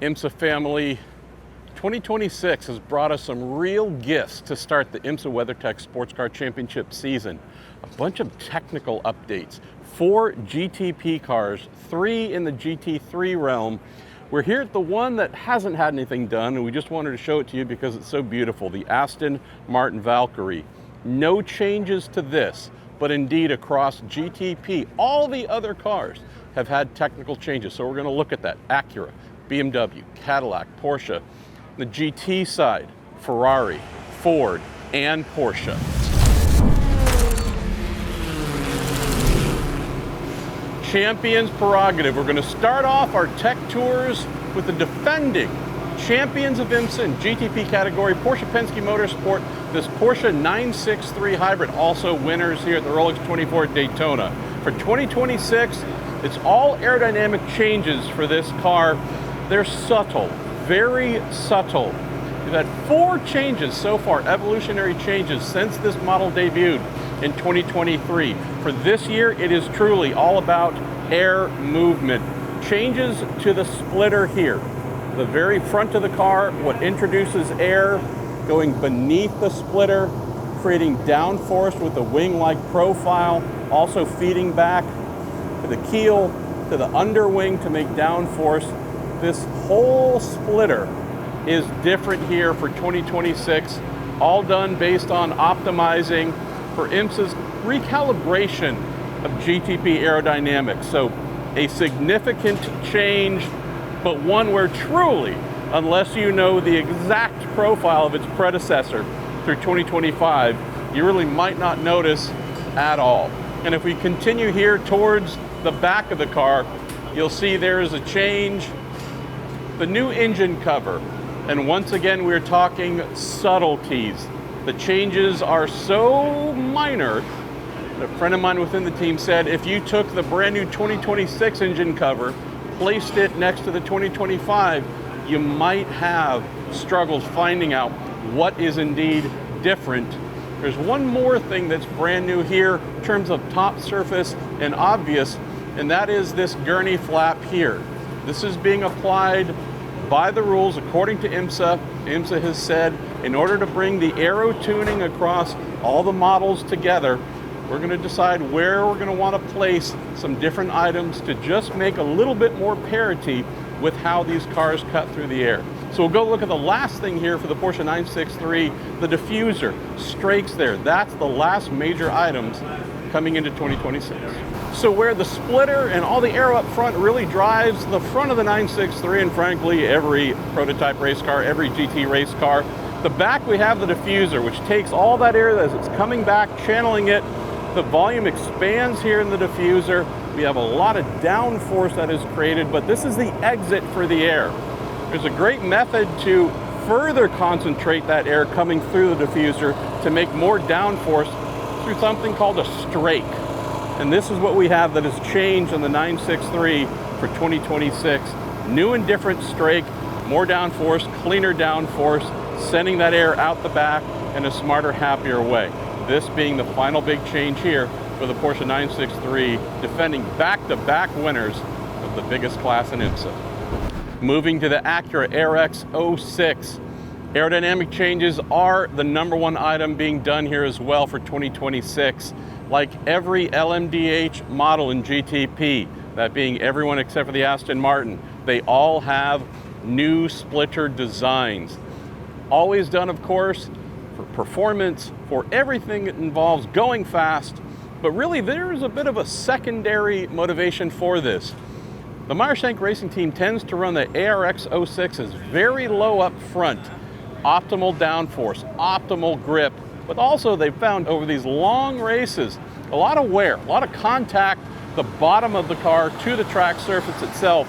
IMSA family, 2026 has brought us some real gifts to start the IMSA WeatherTech Sports Car Championship season. A bunch of technical updates, 4 GTP cars, 3 in the GT3 realm. We're here at the one that hasn't had anything done, and we just wanted to show it to you because it's so beautiful, the Aston Martin Valkyrie. No changes to this, but indeed across GTP, all the other cars have had technical changes, so we're going to look at that. Acura, BMW, Cadillac, Porsche. The GT side, Ferrari, Ford, and Porsche. Champions prerogative. We're going to start off our tech tours with the defending champions of IMSA in GTP category, Porsche Penske Motorsport, this Porsche 963 Hybrid, also winners here at the Rolex 24 at Daytona. For 2026, it's all aerodynamic changes for this car. They're subtle, very subtle. We've had 4 changes so far, evolutionary changes, since this model debuted in 2023. For this year, it is truly all about air movement. Changes to the splitter here. The very front of the car, what introduces air going beneath the splitter, creating downforce with the wing-like profile, also feeding back to the keel, to the underwing to make downforce. This whole splitter is different here for 2026, all done based on optimizing for IMSA's recalibration of GTP aerodynamics. So a significant change, but one where truly, unless you know the exact profile of its predecessor through 2025, you really might not notice at all. And if we continue here towards the back of the car, you'll see there is a change. The new engine cover, and once again we're talking subtleties. The changes are so minor that a friend of mine within the team said if you took the brand new 2026 engine cover, placed it next to the 2025, you might have struggles finding out what is indeed different. There's one more thing that's brand new here in terms of top surface and obvious, and that is this gurney flap here. This is being applied by the rules according to IMSA. IMSA has said in order to bring the aero tuning across all the models together, we're going to decide where we're going to want to place some different items to just make a little bit more parity with how these cars cut through the air. So we'll go look at the last thing here for the Porsche 963, the diffuser, strakes there. That's the last major items coming into 2026. So where the splitter and all the air up front really drives the front of the 963, and frankly every prototype race car, every GT race car, the back we have the diffuser, which takes all that air as it's coming back, channeling it. The volume expands here in the diffuser. We have a lot of downforce that is created, but this is the exit for the air. There's a great method to further concentrate that air coming through the diffuser to make more downforce through something called a strake. And this is what we have that has changed in the 963 for 2026. New and different strake, more downforce, cleaner downforce, sending that air out the back in a smarter, happier way. This being the final big change here for the Porsche 963, defending back-to-back winners of the biggest class in IMSA. Moving to the Acura ARX-06. Aerodynamic changes are the #1 item being done here as well for 2026. Like every LMDH model in GTP, that being everyone except for the Aston Martin, they all have new splitter designs. Always done, of course, for performance, for everything that involves going fast, but really there's a bit of a secondary motivation for this. The Meyer-Shank Racing Team tends to run the ARX-06s very low up front, optimal downforce, optimal grip, but also they've found over these long races, a lot of wear, a lot of contact, the bottom of the car to the track surface itself,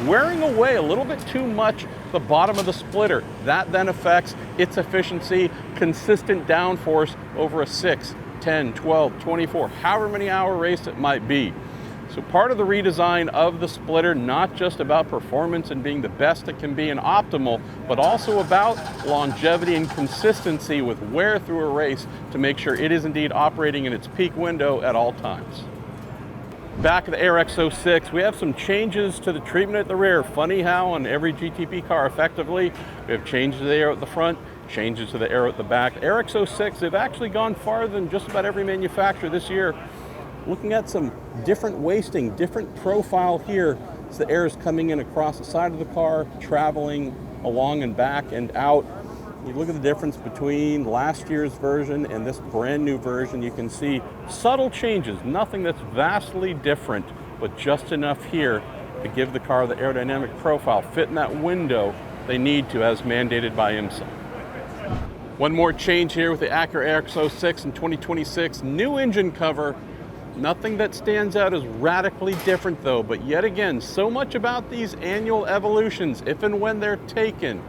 wearing away a little bit too much the bottom of the splitter. That then affects its efficiency, consistent downforce over a 6, 10, 12, 24, however many hour race it might be. So part of the redesign of the splitter, not just about performance and being the best it can be and optimal, but also about longevity and consistency with wear through a race to make sure it is indeed operating in its peak window at all times. Back of the ARX-06, we have some changes to the treatment at the rear. Funny how on every GTP car effectively, we have changes to the aero at the front, changes to the aero at the back. ARX-06, they've actually gone farther than just about every manufacturer this year. Looking at some different wasting, different profile here. So the air is coming in across the side of the car, traveling along and back and out. You look at the difference between last year's version and this brand new version, you can see subtle changes, nothing that's vastly different, but just enough here to give the car the aerodynamic profile, fit in that window they need to as mandated by IMSA. One more change here with the Acura ARX-06 in 2026, new engine cover. Nothing that stands out as radically different though, but yet again, so much about these annual evolutions, if and when they're taken,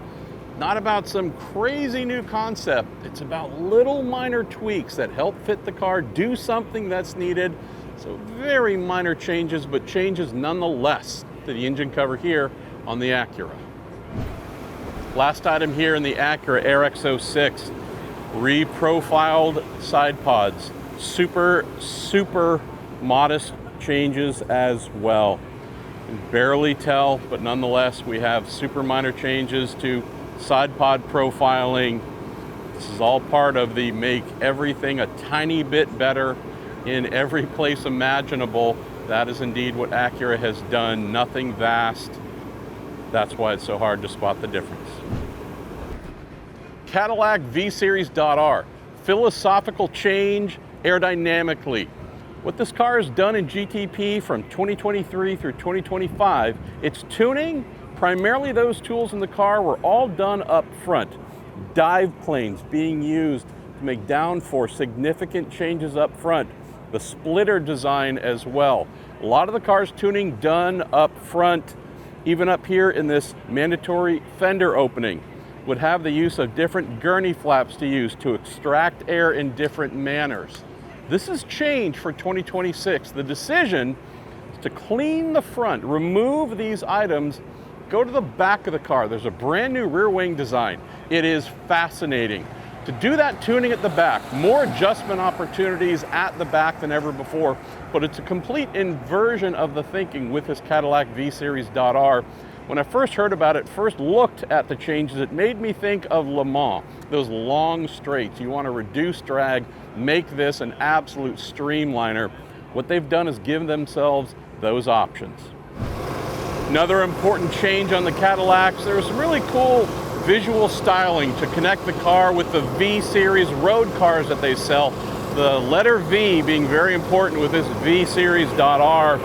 not about some crazy new concept. It's about little minor tweaks that help fit the car, do something that's needed. So very minor changes, but changes nonetheless to the engine cover here on the Acura. Last item here in the Acura ARX-06, reprofiled side pods. Super modest changes as well. You can barely tell, but nonetheless, we have super minor changes to side pod profiling. This is all part of the make everything a tiny bit better in every place imaginable. That is indeed what Acura has done. Nothing vast. That's why it's so hard to spot the difference. Cadillac V-Series.R. Philosophical change aerodynamically. What this car has done in GTP from 2023 through 2025, its tuning, primarily those tools in the car were all done up front. Dive planes being used to make downforce, significant changes up front. The splitter design as well. A lot of the car's tuning done up front, even up here in this mandatory fender opening. Would have the use of different gurney flaps to use to extract air in different manners. This is change for 2026. The decision is to clean the front, remove these items, go to the back of the car. There's a brand new rear wing design. It is fascinating. To do that tuning at the back, more adjustment opportunities at the back than ever before, but it's a complete inversion of the thinking with this Cadillac V-Series.R. When I first heard about it, first looked at the changes, it made me think of Le Mans, those long straights. You want to reduce drag, make this an absolute streamliner. What they've done is give themselves those options. Another important change on the Cadillacs, there's some really cool visual styling to connect the car with the V-Series road cars that they sell. The letter V being very important with this V-Series.R.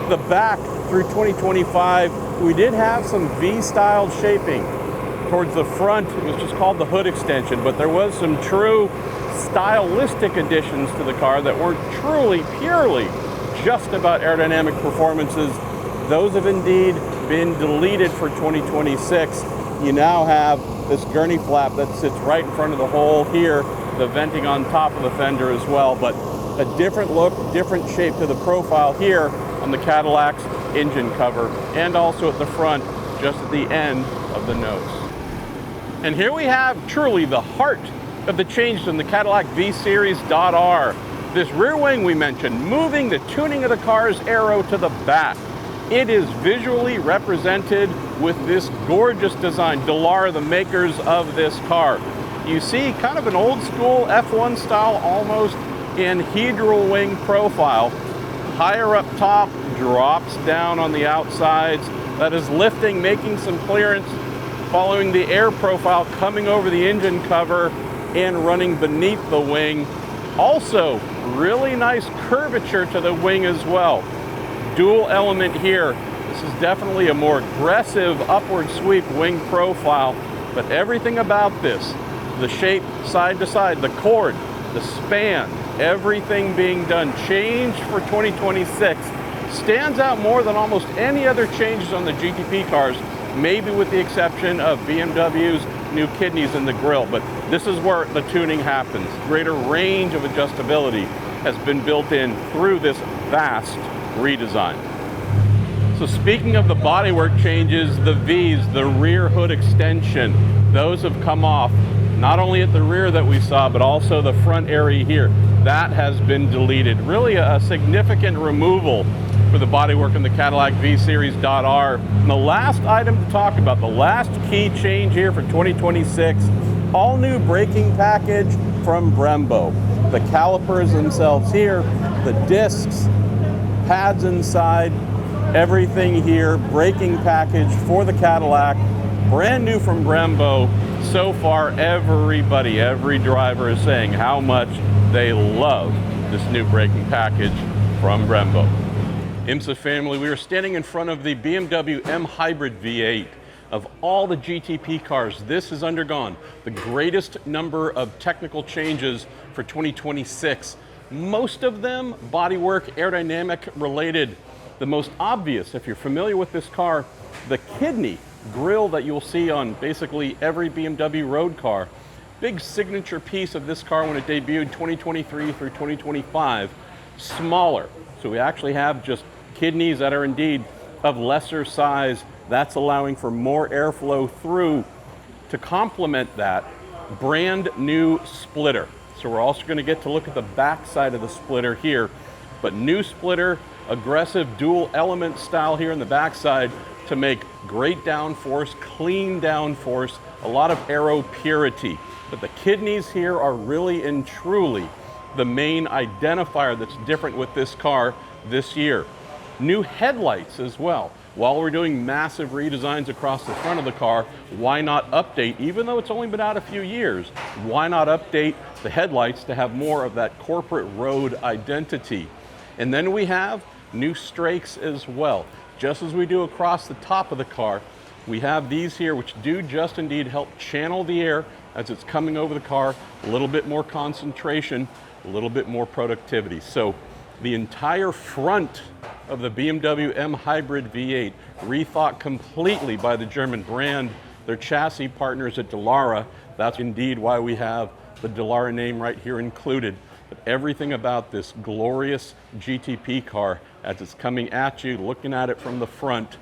The back through 2025, we did have some V-styled shaping. Towards the front, it was just called the hood extension, but there was some true stylistic additions to the car that weren't truly, purely just about aerodynamic performances. Those have indeed been deleted for 2026. You now have this gurney flap that sits right in front of the hole here, the venting on top of the fender as well, but a different look, different shape to the profile here on the Cadillac's engine cover, and also at the front, just at the end of the nose. And here we have truly the heart of the changes in the Cadillac V-Series.R. This rear wing we mentioned, moving the tuning of the car's aero to the back. It is visually represented with this gorgeous design. Dallara, the makers of this car. You see kind of an old school F1 style almost anhedral wing profile. Higher up top, drops down on the outsides. That is lifting, making some clearance, following the air profile coming over the engine cover and running beneath the wing. Also, really nice curvature to the wing as well. Dual element here. This is definitely a more aggressive upward sweep wing profile, but everything about this, the shape side to side, the chord, the span, everything being done, changed for 2026, stands out more than almost any other changes on the GTP cars, maybe with the exception of BMW's new kidneys in the grille, but this is where the tuning happens. Greater range of adjustability has been built in through this vast redesign. So speaking of the bodywork changes, the V's, the rear hood extension, those have come off. not only at the rear that we saw, but also the front area here. That has been deleted. Really a significant removal for the bodywork in the Cadillac V-Series.R. And the last item to talk about, the last key change here for 2026, all new braking package from Brembo. The calipers themselves here, the discs, pads inside, everything here, braking package for the Cadillac, brand new from Brembo. So far, everybody, every driver is saying how much they love this new braking package from Brembo. IMSA family, we are standing in front of the BMW M Hybrid V8. Of all the GTP cars, this has undergone the greatest number of technical changes for 2026. Most of them bodywork, aerodynamic related. The most obvious, if you're familiar with this car, the kidney grille that you'll see on basically every BMW road car. Big signature piece of this car when it debuted 2023 through 2025. Smaller, so we actually have just kidneys that are indeed of lesser size. That's allowing for more airflow through. To complement that, brand new splitter. So we're also going to get to look at the back side of the splitter here, but new splitter, aggressive dual element style here in the back side to make great downforce, clean downforce, a lot of aero purity. But the kidneys here are really and truly the main identifier that's different with this car this year. New headlights as well. While we're doing massive redesigns across the front of the car, why not update, even though it's only been out a few years, why not update the headlights to have more of that corporate road identity? And then we have new strakes as well. Just as we do across the top of the car, we have these here which do just indeed help channel the air as it's coming over the car, a little bit more concentration, a little bit more productivity. So the entire front of the BMW M Hybrid V8 rethought completely by the German brand, their chassis partners at Dallara. That's indeed why we have the Dallara name right here included. But everything about this glorious GTP car as it's coming at you, looking at it from the front,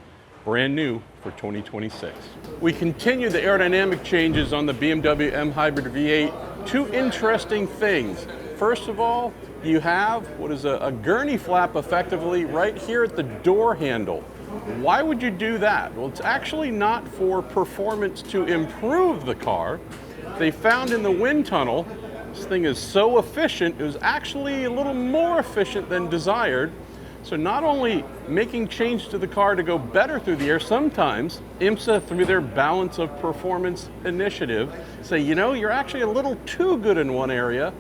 brand new for 2026. We continue the aerodynamic changes on the BMW M Hybrid V8. Two interesting things. First of all, you have what is a gurney flap effectively right here at the door handle. Why would you do that? Well, it's actually not for performance to improve the car. They found in the wind tunnel, this thing is so efficient, it was actually a little more efficient than desired. So not only making change to the car to go better through the air, sometimes IMSA, through their balance of performance initiative, say, you know, you're actually a little too good in one area.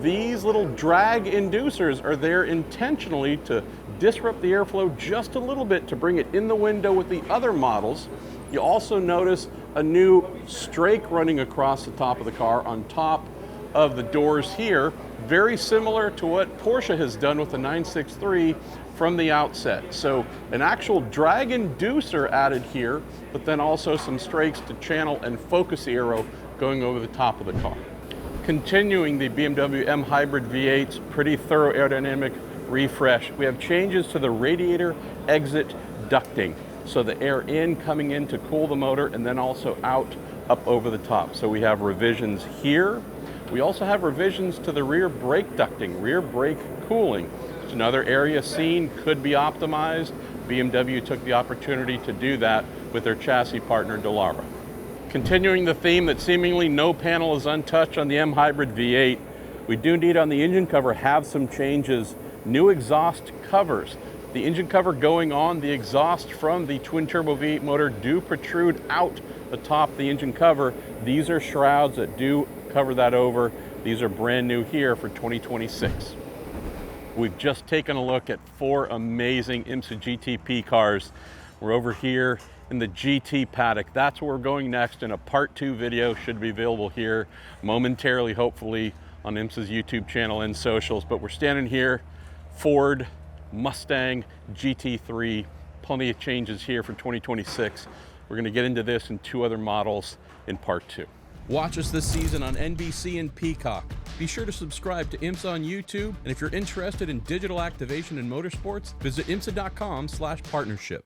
These little drag inducers are there intentionally to disrupt the airflow just a little bit to bring it in the window with the other models. You also notice a new strake running across the top of the car on top of the doors here, very similar to what Porsche has done with the 963 from the outset. So an actual drag inducer added here, but then also some strakes to channel and focus the aero going over the top of the car. Continuing the BMW M Hybrid V8's pretty thorough aerodynamic refresh, we have changes to the radiator exit ducting. So the air coming in to cool the motor and then also out up over the top. So we have revisions here. We also have revisions to the rear brake ducting, rear brake cooling. It's another area seen, could be optimized. BMW took the opportunity to do that with their chassis partner Dallara. Continuing the theme that seemingly no panel is untouched on the M Hybrid V8, we do indeed on the engine cover have some changes. New exhaust covers. The engine cover going on, the exhaust from the twin turbo V8 motor do protrude out the top of the engine cover. These are shrouds that do cover that over. These are brand new here for 2026. We've just taken a look at 4 amazing IMSA GTP cars. We're over here in the GT paddock. That's where we're going next, and a part 2 video should be available here momentarily, hopefully on IMSA's YouTube channel and socials. But we're standing here, Ford, Mustang, GT3, plenty of changes here for 2026. We're gonna get into this and 2 other models in part 2. Watch us this season on NBC and Peacock. Be sure to subscribe to IMSA on YouTube, and if you're interested in digital activation in motorsports, visit imsa.com/partnership.